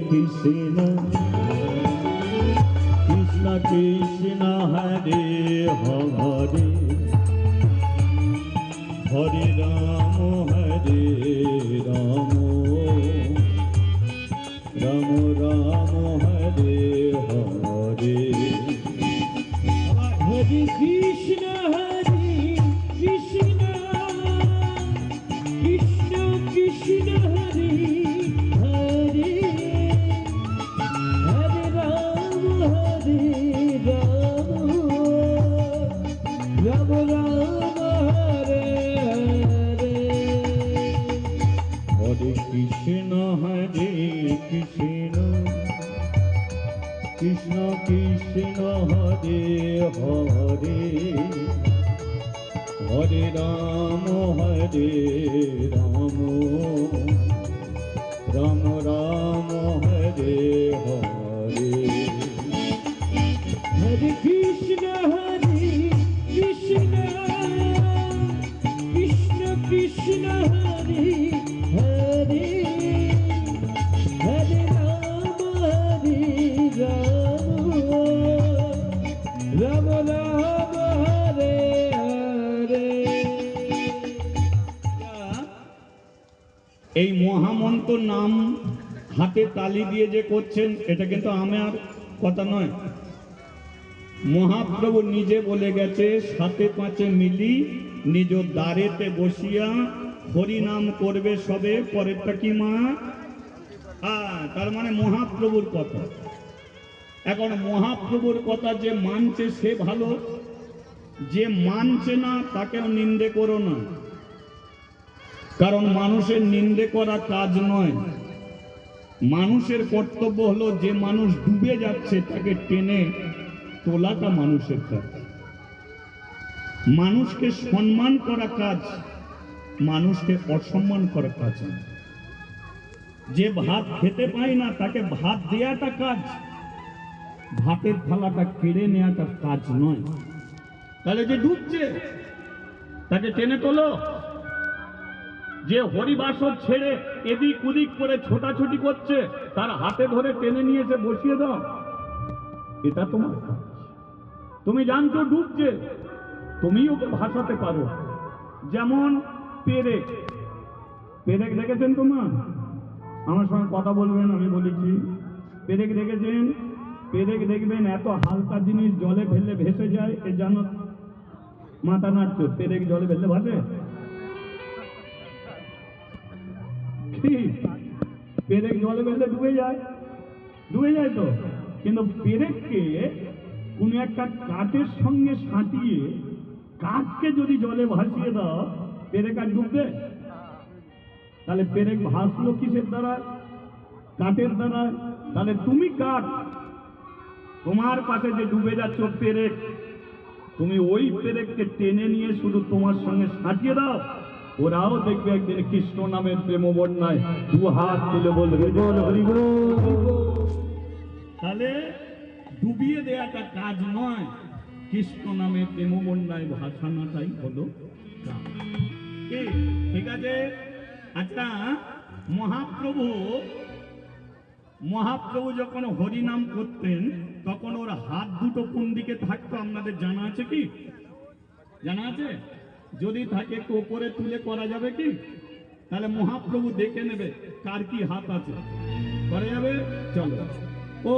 কৃষ্ণ কৃষ্ণ কৃষ্ণ হরে হরে হরে রাম রাম রাম হরে হরে হরে কৃষ্ণ কৃষ্ণ কৃষ্ণ কৃষ্ণ হরে হরে হরে রাম রাম রাম হরে হরে হরে কৃষ্ণ কৃষ্ণ কৃষ্ণ কৃষ্ণ হরে হরে হরে রাম রাম রাম হরে হরে হরে কৃষ্ণ কৃষ্ণ কৃষ্ণ কৃষ্ণ হরে হরে হরে রাম রাম রাম হরে হরে। এই মহামন্ত্র নাম হাতে তালি দিয়ে যে করছেন এটা কিন্তু আমার কথা নয়, মহাপ্রভু নিজে বলে গেছে, সাথে পাঁচে মিলি নিজ দ্বারেতে বসিয়া হরি নাম করবে সবে, পরেরটা কি মা? তার মানে মহাপ্রভুর কথা। এখন মহাপ্রভুর কথা যে মানছে সে ভালো, যে মানছে না তাকেও নিন্দে করো না, কারণ মানুষের নিন্দে করা কাজ নয়। মানুষের কর্তব্য হলো যে মানুষ ডুবে যাচ্ছে তাকে টেনে তোলাটা মানুষের কাজ। মানুষকে সম্মান করা কাজ, মানুষকে অসম্মান করা কাজ না। যে ভাত খেতে পায় না তাকে ভাত দেওয়াটা কাজ, ভাতের থালাটা কেড়ে নেওয়াটা কাজ নয়। তাহলে যে ডুবছে তাকে টেনে তোলো, যে হরিবাসর ছেড়ে এদিক ওদিক করে ছোটাছুটি করছে তার হাতে ধরে টেনে নিয়ে এসে বসিয়ে দাও, এটা তোমার কাজ। তুমি জানছো ডুবছে, তুমি ওকে ভাসাতে পারো। যেমন পেরেক, পেরেক দেখেছেন তোমার? আমার সঙ্গে কথা বলবেন, আমি বলেছি পেরেক দেখেছেন? পেরেক দেখবেন এত হালকা জিনিস জলে ফেললে ভেসে যায়, এ জানো? মাথা নাড়ছো, পেরেক জলে ফেললে ভাসে? পেরেক জলে ফেললে ডুবে যায়, ডুবে যায় তো। কিন্তু পেরেককে কোন একটা কাঠের সঙ্গে সাঁটিয়ে কাঠকে যদি জলে ভাসিয়ে দাও, পেরেক আর ডুববে? তাহলে পেরেক ভাসলো কিসের দ্বারা? কাঠের দ্বারা। তাহলে তুমি কাঠ, তোমার পাশে যে ডুবে যাচ্ছ পেরেক, তুমি ওই পেরেককে টেনে নিয়ে শুধু তোমার সঙ্গে সাঁটিয়ে দাও, ওরাও দেখবে একদিন কৃষ্ণ নামের প্রেম বন্যায় দু হাত তুলে বলবে বল হরি বল। তাহলে ডুবিয়ে দেওয়াটা কাজ নয়, কৃষ্ণ নামের প্রেম বন্যায় ভাসানোটাই হলো কাজ। ঠিক আছে? আচ্ছা, মহাপ্রভু যখন হরি নাম করতেন তখন ওর হাত দুটো কোন দিকে থাকতো আপনাদের জানা আছে কি? জানা আছে? যদি থাকে একটু ওপরে তুলে করা যাবে কি? তাহলে মহাপ্রভু দেখে নেবে কার কি হাত আছে, করা যাবে? চলো। ও